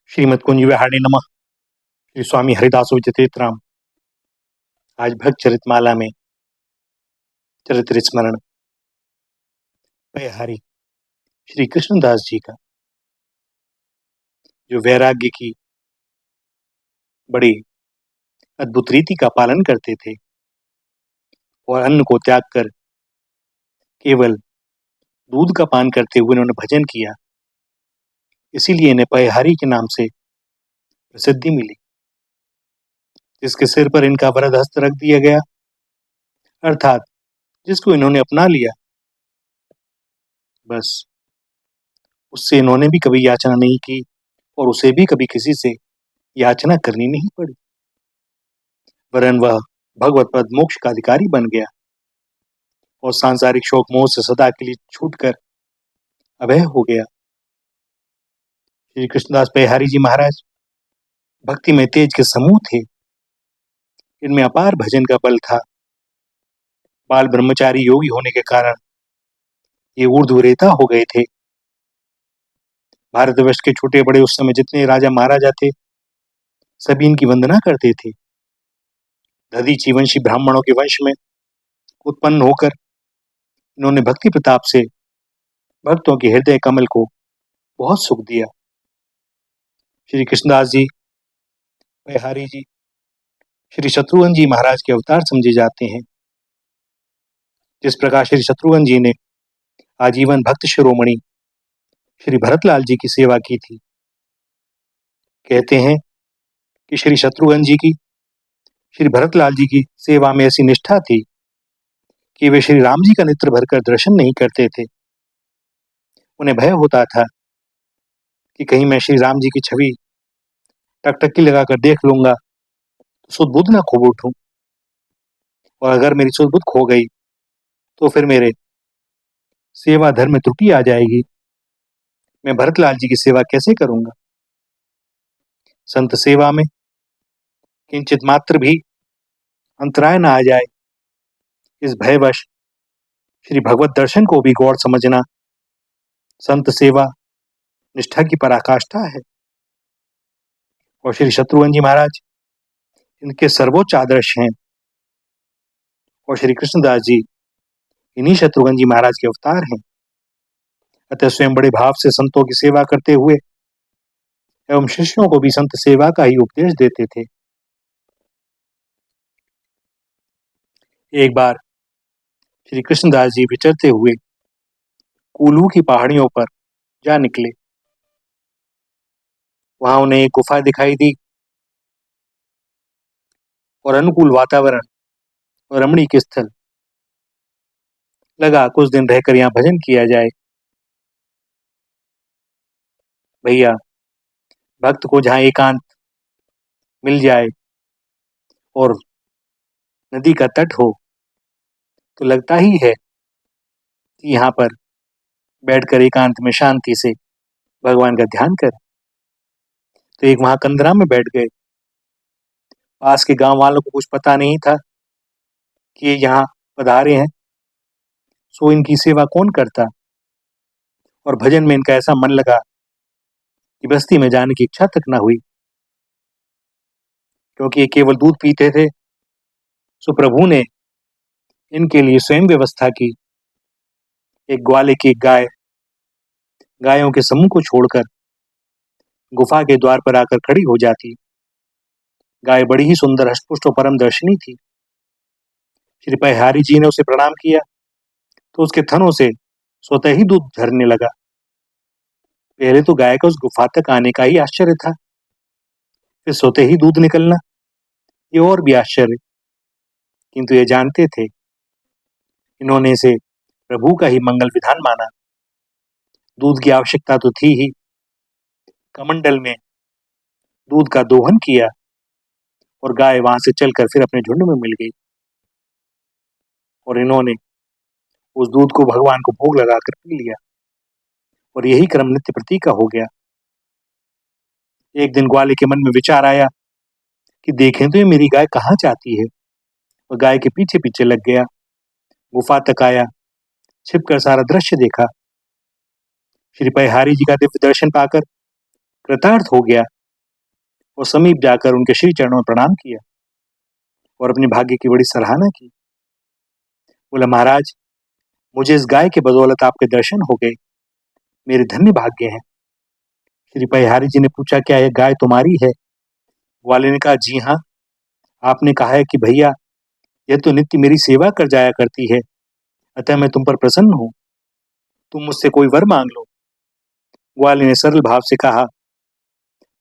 श्रीमद कुंज विहारिणे नमः। श्री स्वामी हरिदास विजयतीर्थ राम। आज भक्त चरितमाला में चरित्र स्मरण पयहारी श्री कृष्णदास जी का, जो वैराग्य की बड़ी अद्भुत रीति का पालन करते थे और अन्न को त्याग कर केवल दूध का पान करते हुए उन्होंने भजन किया। इसीलिए इन्हें पयहारी के नाम से प्रसिद्धि मिली। जिसके सिर पर इनका वरद हस्त रख दिया गया, अर्थात जिसको इन्होंने अपना लिया, बस उससे इन्होंने भी कभी याचना नहीं की और उसे भी कभी किसी से याचना करनी नहीं पड़ी, वरन वह भगवत पद मोक्ष का अधिकारी बन गया और सांसारिक शोक मोह से सदा के लिए छूटकर अभय हो गया। श्री कृष्णदास पयहारी जी महाराज भक्ति में तेज के समूह थे। इनमें अपार भजन का बल था। बाल ब्रह्मचारी योगी होने के कारण ये ऊर्ध्वरेता हो गए थे। भारतवर्ष के छोटे बड़े उस समय जितने राजा महाराजा थे, सभी इनकी वंदना करते थे। दधीची वंशी ब्राह्मणों के वंश में उत्पन्न होकर इन्होंने भक्ति प्रताप से भक्तों के हृदय कमल को बहुत सुख दिया। श्री कृष्णदास जी पयहारी जी श्री शत्रुघ्न जी महाराज के अवतार समझे जाते हैं। जिस प्रकार श्री शत्रुघ्न जी ने आजीवन भक्त शिरोमणि श्री भरतलाल जी की सेवा की थी, कहते हैं कि श्री शत्रुघ्न जी की श्री भरतलाल जी की सेवा में ऐसी निष्ठा थी कि वे श्री राम जी का नेत्र भरकर दर्शन नहीं करते थे। उन्हें भय होता था कि कहीं मैं श्री राम जी की छवि टकटकी लगाकर देख लूंगा तो सुध-बुध ना खो उठूं, और अगर मेरी सुध-बुध खो गई तो फिर मेरे सेवा धर्म में त्रुटि आ जाएगी। मैं भरतलाल जी की सेवा कैसे करूंगा। संत सेवा में किंचित मात्र भी अंतराय न आ जाए, इस भयवश श्री भगवत दर्शन को भी गौर समझना संत सेवा निष्ठा की पराकाष्ठा है। और श्री शत्रुघ्न जी महाराज इनके सर्वोच्च आदर्श हैं और श्री कृष्णदास जी इन्हीं शत्रुघ्न जी महाराज के अवतार हैं। अतः स्वयं बड़े भाव से संतों की सेवा करते हुए एवं शिष्यों को भी संत सेवा का ही उपदेश देते थे। एक बार श्री कृष्णदास जी विचरते हुए कूलू की पहाड़ियों पर जा निकले। वहां उन्हें एक गुफा दिखाई दी और अनुकूल वातावरण और रमणीक स्थल लगा। कुछ दिन रहकर यहाँ भजन किया जाए। भैया, भक्त को जहाँ एकांत मिल जाए और नदी का तट हो तो लगता ही है कि यहाँ पर बैठकर एकांत में शांति से भगवान का ध्यान कर। तो एक वहां कंदरा में बैठ गए। पास के गांव वालों को कुछ पता नहीं था कि ये यहाँ पधारे हैं, सो इनकी सेवा कौन करता। और भजन में इनका ऐसा मन लगा कि बस्ती में जाने की इच्छा तक ना हुई, क्योंकि ये केवल दूध पीते थे। सो प्रभु ने इनके लिए स्वयं व्यवस्था की। एक ग्वाले की गायों के समूह को छोड़कर गुफा के द्वार पर आकर खड़ी हो जाती। गाय बड़ी ही सुंदर, हष्टपुष्ट और परम दर्शनी थी। श्री पयहारी जी ने उसे प्रणाम किया तो उसके थनों से स्वतः ही दूध झरने लगा। पहले तो गाय का उस गुफा तक आने का ही आश्चर्य था, फिर स्वतः ही दूध निकलना, ये और भी आश्चर्य। किंतु ये जानते थे, इन्होंने इसे प्रभु का ही मंगल विधान माना। दूध की आवश्यकता तो थी ही। कमंडल में दूध का दोहन किया और गाय वहां से चलकर फिर अपने झुंड में मिल गई और इन्होंने उस दूध को भगवान को भोग लगाकर पी लिया और यही क्रम नित्य प्रति का हो गया। एक दिन ग्वाले के मन में विचार आया कि देखें तो ये मेरी गाय कहाँ जाती है, और गाय के पीछे पीछे लग गया। गुफा तक आया, छिपकर सारा दृश्य देखा। श्री पयहारी जी का दिव्य दर्शन पाकर कृतार्थ हो गया और समीप जाकर उनके श्री चरणों में प्रणाम किया और अपने भाग्य की बड़ी सराहना की। बोला, महाराज, मुझे इस गाय के बदौलत आपके दर्शन हो गए, मेरे धन्य भाग्य हैं। श्री पयहारी जी ने पूछा, क्या यह गाय तुम्हारी है? ग्वाले ने कहा, जी हाँ, आपने कहा है कि भैया यह तो नित्य मेरी सेवा कर जाया करती है, अतः मैं तुम पर प्रसन्न हूं, तुम मुझसे कोई वर मांग लो। ग्वाले ने सरल भाव से कहा,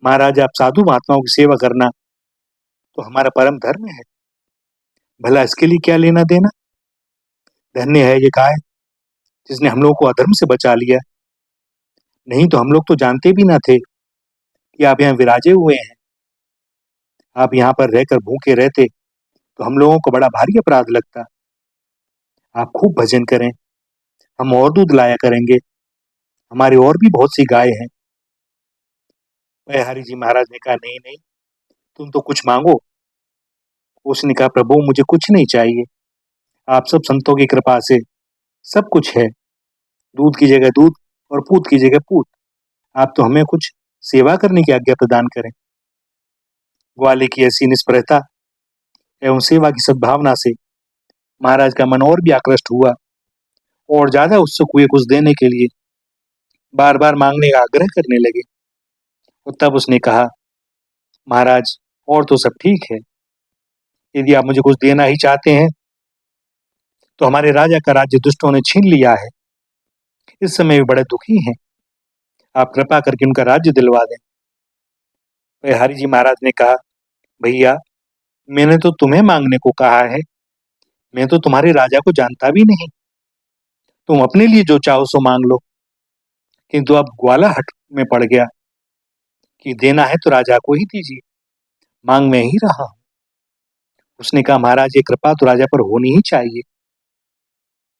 महाराज, आप साधु महात्माओं की सेवा करना तो हमारा परम धर्म है, भला इसके लिए क्या लेना देना। धन्य है ये गाय जिसने हम लोगों को अधर्म से बचा लिया, नहीं तो हम लोग तो जानते भी ना थे कि आप यहाँ विराजे हुए हैं। आप यहाँ पर रहकर भूखे रहते तो हम लोगों को बड़ा भारी अपराध लगता। आप खूब भजन करें, हम और दूध लाया करेंगे, हमारी और भी बहुत सी गाय हैं। पयहारी जी महाराज ने कहा, नहीं नहीं, तुम तो कुछ मांगो। उसने कहा, प्रभु, मुझे कुछ नहीं चाहिए, आप सब संतों की कृपा से सब कुछ है, दूध की जगह दूध और पूत की जगह पूत। आप तो हमें कुछ सेवा करने की आज्ञा प्रदान करें। ग्वाले की ऐसी निष्प्रहता एवं सेवा की सद्भावना से महाराज का मन और भी आकृष्ट हुआ और ज्यादा उत्सुक हुए कुछ देने के लिए, बार बार मांगने का आग्रह करने लगे। और तब उसने कहा, महाराज, और तो सब ठीक है, यदि आप मुझे कुछ देना ही चाहते हैं तो हमारे राजा का राज्य दुष्टों ने छीन लिया है, इस समय वे बड़े दुखी हैं, आप कृपा करके उनका राज्य दिलवा दें। हरि जी महाराज ने कहा, भैया, मैंने तो तुम्हें मांगने को कहा है, मैं तो तुम्हारे राजा को जानता भी नहीं, तुम अपने लिए जो चाहो सो मांग लो। किंतु अब ग्वाला हट में पड़ गया कि देना है तो राजा को ही दीजिए, मांग में ही रहा हूं। उसने कहा, महाराज, ये कृपा तो राजा पर होनी ही चाहिए।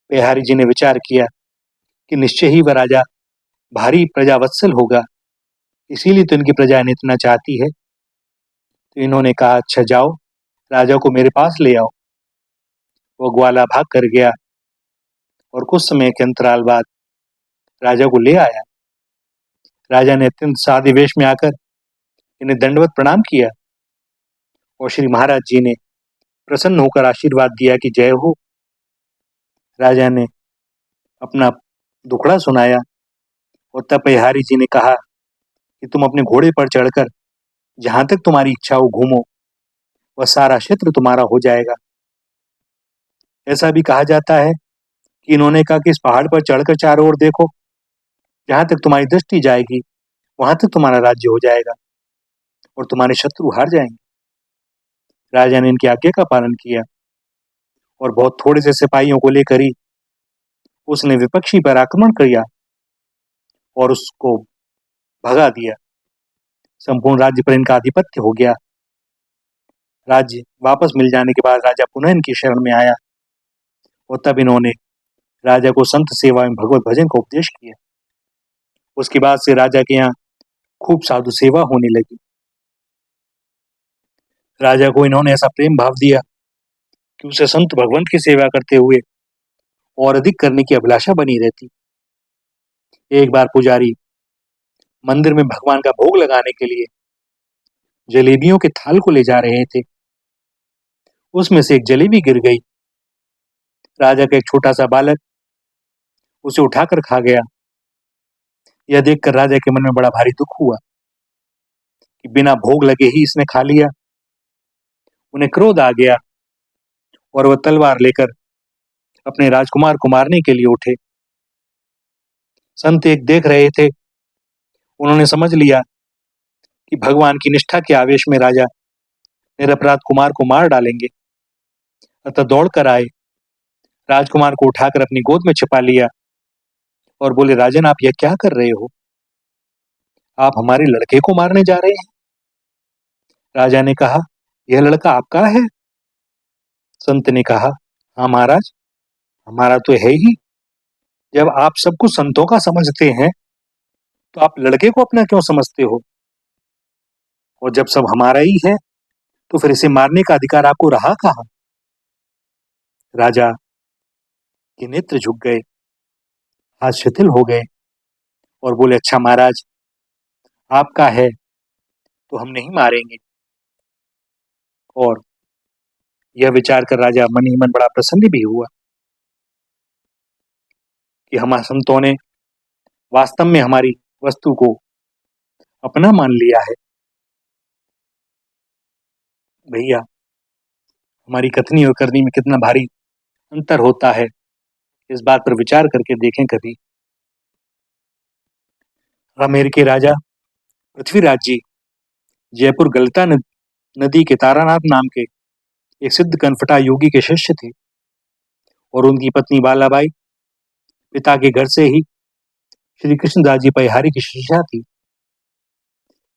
बिहारी जी ने विचार किया कि निश्चय ही वह राजा भारी प्रजावत्सल होगा, इसीलिए तो इनकी प्रजा इन्हें इतना चाहती है। तो इन्होंने कहा, अच्छा जाओ, राजा को मेरे पास ले आओ। वो ग्वाला भाग कर गया और कुछ समय के अंतराल बाद राजा को ले आया। राजा ने अत्यंत सादे वेश में आकर इन्हें दंडवत प्रणाम किया और श्री महाराज जी ने प्रसन्न होकर आशीर्वाद दिया कि जय हो। राजा ने अपना दुखड़ा सुनाया और तब पयहारी जी ने कहा कि तुम अपने घोड़े पर चढ़कर जहां तक तुम्हारी इच्छा हो घूमो, वह सारा क्षेत्र तुम्हारा हो जाएगा। ऐसा भी कहा जाता है कि इन्होंने कहा कि इस पहाड़ पर चढ़कर चारों ओर देखो, जहां तक तुम्हारी दृष्टि जाएगी वहां तक तुम्हारा राज्य हो जाएगा और तुम्हारे शत्रु हार जाएंगे। राजा ने इनकी आज्ञा का पालन किया और बहुत थोड़े से सिपाहियों को लेकर ही उसने विपक्षी पर आक्रमण किया और उसको भगा दिया। संपूर्ण राज्य पर इनका आधिपत्य हो गया। राज्य वापस मिल जाने के बाद राजा पुनः इनकी शरण में आया और तब इन्होंने राजा को संत सेवा में भगवत भजन का उपदेश किया। उसके बाद से राजा के यहाँ खूब साधु सेवा होने लगी। राजा को इन्होंने ऐसा प्रेम भाव दिया कि उसे संत भगवंत की सेवा करते हुए और अधिक करने की अभिलाषा बनी रहती। एक बार पुजारी मंदिर में भगवान का भोग लगाने के लिए जलेबियों के थाल को ले जा रहे थे। उसमें से एक जलेबी गिर गई। राजा का एक छोटा सा बालक उसे उठाकर खा गया। यह देखकर राजा के मन में बड़ा भारी दुख हुआ कि बिना भोग लगे ही इसने खा लिया। उन्हें क्रोध आ गया और वह तलवार लेकर अपने राजकुमार को मारने के लिए उठे। संत एक देख रहे थे। उन्होंने समझ लिया कि भगवान की निष्ठा के आवेश में राजा निरपराध कुमार को मार डालेंगे, अतः दौड़ कर आए, राजकुमार को उठाकर अपनी गोद में छिपा लिया और बोले, राजन, आप यह क्या कर रहे हो? आप हमारे लड़के को मारने जा रहे हैं? राजा ने कहा, यह लड़का आपका है? संत ने कहा, हाँ महाराज, हमारा तो है ही। जब आप सब कुछ संतों का समझते हैं तो आप लड़के को अपना क्यों समझते हो? और जब सब हमारा ही है तो फिर इसे मारने का अधिकार आपको रहा कहाँ? राजा के नेत्र झुक गए, हाथ शिथिल हो गए और बोले, अच्छा महाराज, आपका है तो हम नहीं मारेंगे। और यह विचार कर राजा मन ही मन बड़ा प्रसन्न भी हुआ कि हम संतों ने वास्तव में हमारी वस्तु को अपना मान लिया है। भैया, हमारी कथनी और करनी में कितना भारी अंतर होता है, इस बात पर विचार करके देखें कभी। आमेर के राजा पृथ्वीराज जी जयपुर गलता नदी के तारानाथ नाम के एक सिद्ध कनफटा योगी के शिष्य थे, और उनकी पत्नी बालाबाई पिता के घर से ही श्री कृष्णदास जी परिहारी की शिष्या थी।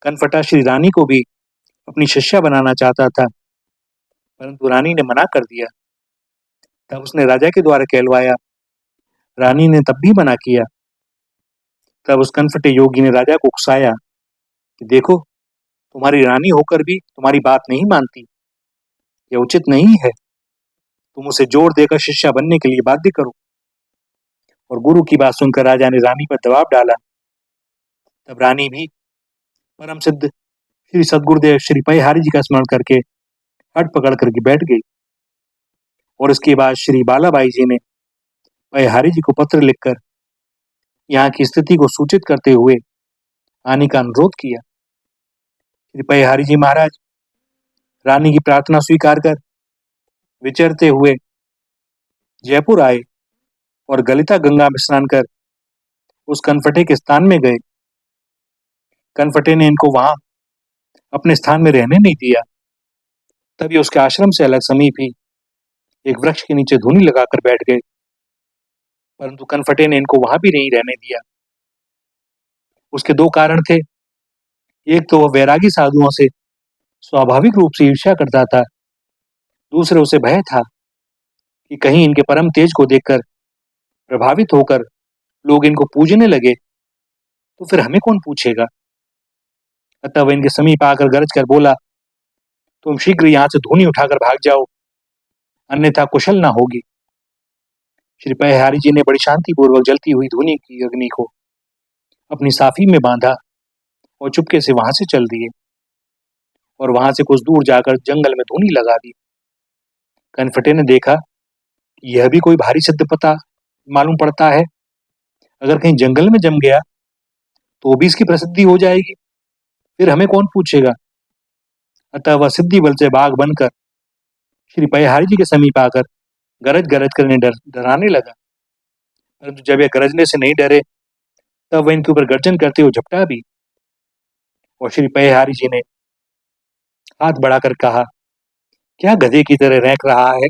कनफटा श्री रानी को भी अपनी शिष्या बनाना चाहता था, परंतु रानी ने मना कर दिया। तब उसने राजा के द्वारा कहलवाया। रानी ने तब भी मना किया। तब उस कनफटे योगी ने राजा को उकसाया कि देखो, तुम्हारी रानी होकर भी तुम्हारी बात नहीं मानती, यह उचित नहीं है। तुम उसे जोर देकर शिष्या बनने के लिए बाध्य करो। और गुरु की बात सुनकर राजा ने रानी पर दबाव डाला। तब रानी भी परम सिद्ध श्री सदगुरुदेव श्री परिहारी जी का स्मरण करके हट पकड़ करके बैठ गई। और इसके बाद श्री बालाबाई जी ने परिहारी जी को पत्र लिखकर यहाँ की स्थिति को सूचित करते हुए आने का अनुरोध किया। श्री परिहारी जी महाराज रानी की प्रार्थना स्वीकार कर विचरते हुए जयपुर आए और गलिता गंगा में स्नान कर उस कनफटे के स्थान में गए। कनफटे ने इनको वहां अपने स्थान में रहने नहीं दिया। तभी उसके आश्रम से अलग समीप ही एक वृक्ष के नीचे धूनी लगाकर बैठ गए, परंतु कनफटे ने इनको वहां भी नहीं रहने दिया। उसके दो कारण थे। एक तो वह वैरागी साधुओं से स्वाभाविक रूप से ईर्ष्या करता था, दूसरे उसे भय था कि कहीं इनके परम तेज को देखकर प्रभावित होकर लोग इनको पूजने लगे तो फिर हमें कौन पूछेगा। अतः वह इनके समीप आकर गरज कर बोला, तुम शीघ्र यहाँ से धूनी उठाकर भाग जाओ, अन्यथा कुशल ना होगी। श्री परिहारी जी ने बड़ी शांति पूर्वक जलती हुई धूनी की अग्नि को अपनी साफी में बांधा और चुपके से वहां से चल दिए और वहां से कुछ दूर जाकर जंगल में धूनी लगा दी। कनफटे ने देखा कि यह भी कोई भारी सिद्ध पता मालूम पड़ता है। अगर कहीं जंगल में जम गया तो भी इसकी प्रसिद्धि हो जाएगी, फिर हमें कौन पूछेगा। अतः वह सिद्धि बल से बाघ बनकर श्री परिहारी जी के समीप आकर गरज गरज करने डराने लगा। परंतु जब यह गरजने से नहीं डरे तब वह इनके ऊपर गर्जन करते हुए झपटा भी। और श्री परिहारी जी ने हाथ बढ़ाकर कहा, क्या गधे की तरह रैंक रहा है?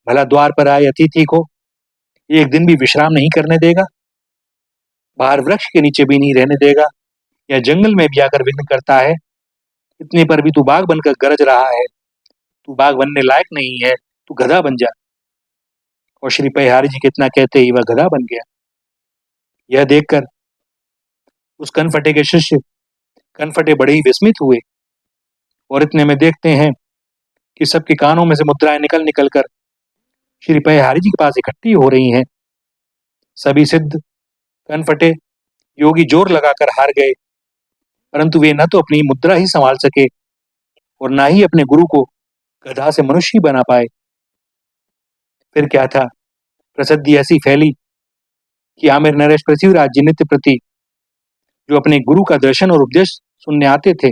भला द्वार पर आए अतिथि को एक दिन भी विश्राम नहीं करने देगा, बाहर वृक्ष के नीचे भी नहीं रहने देगा, या जंगल में भी आकर विघ्न करता है। इतने पर भी तू बाघ बनकर गरज रहा है। तू बाघ बनने लायक नहीं है, तू गधा बन जा। और श्री परिहारी जी कितना कहते ही वह गधा बन गया। यह देखकर उस कनफटे के शिष्य कनफटे बड़े ही विस्मित हुए और इतने में देखते हैं कि सबके कानों में से मुद्राएं निकल निकल कर श्री परिहारी जी के पास इकट्ठी हो रही हैं। सभी सिद्ध कनफटे योगी जोर लगाकर हार गए, परंतु वे न तो अपनी मुद्रा ही संभाल सके और ना ही अपने गुरु को गधा से मनुष्य ही बना पाए। फिर क्या था, प्रसिद्धि ऐसी फैली कि आमिर नरेश पृथ्वीराज जी नित्य प्रति जो अपने गुरु का दर्शन और उपदेश सुनने आते थे,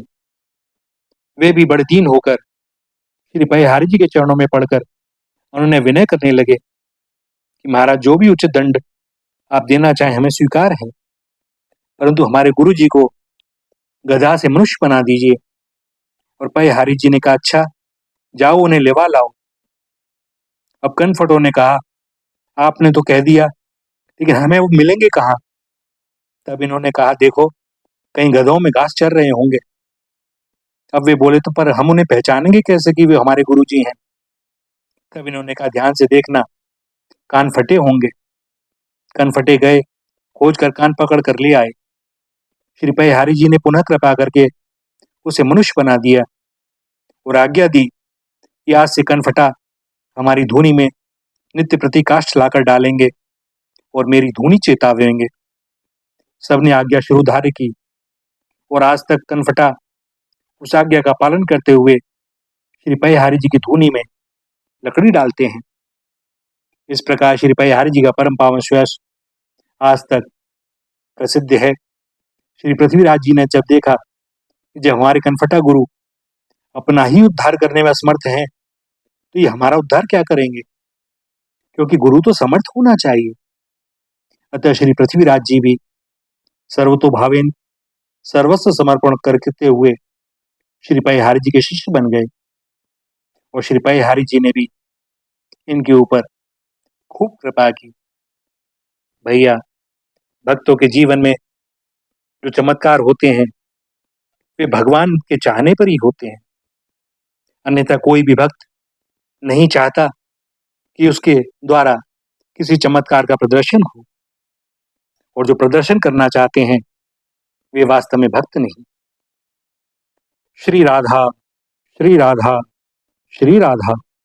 वे भी बड़े दीन होकर श्री परिहारी जी के चरणों में पड़कर उन्होंने विनय करने लगे कि महाराज, जो भी उचित दंड आप देना चाहें हमें स्वीकार है, परंतु हमारे गुरु जी को गधा से मनुष्य बना दीजिए। और परिहारी जी ने कहा, अच्छा जाओ उन्हें लेवा लाओ। अब कनफटों ने कहा, आपने तो कह दिया, लेकिन हमें वो मिलेंगे कहाँ? तब इन्होंने कहा, देखो कहीं गधों में घास चर रहे होंगे। अब वे बोले, तो पर हम उन्हें पहचानेंगे कैसे कि वे हमारे गुरुजी हैं? तब इन्होंने कहा, ध्यान से देखना, कान फटे होंगे। कान फटे गए, खोज कर कान पकड़ कर ले आए। श्री परिहारी जी ने पुनः कृपा करके उसे मनुष्य बना दिया और आज्ञा दी कि आज से कनफटा हमारी धूनी में नित्य प्रति काष्ठ लाकर डालेंगे और मेरी धूनी चेतावेंगे। सबने आज्ञा शिरोधार्य की और आज तक कनफटा उस आज्ञा का पालन करते हुए श्री पयहारी जी की धूनी में लकड़ी डालते हैं। इस प्रकार श्री पयहारी जी का परम पावन श्वास आज तक प्रसिद्ध है। श्री पृथ्वीराज जी ने जब देखा कि जब हमारे कनफटा गुरु अपना ही उद्धार करने में असमर्थ हैं, तो ये हमारा उद्धार क्या करेंगे, क्योंकि गुरु तो समर्थ होना चाहिए। अतः श्री पृथ्वीराज जी भी सर्वतोभावेन सर्वस्व समर्पण करते हुए श्री पयहारी जी के शिष्य बन गए और श्री पयहारी जी ने भी इनके ऊपर खूब कृपा की। भैया, भक्तों के जीवन में जो चमत्कार होते हैं वे भगवान के चाहने पर ही होते हैं, अन्यथा कोई भी भक्त नहीं चाहता कि उसके द्वारा किसी चमत्कार का प्रदर्शन हो, और जो प्रदर्शन करना चाहते हैं वे वास्तव में भक्त नहीं। श्री राधा, श्री राधा, श्री राधा।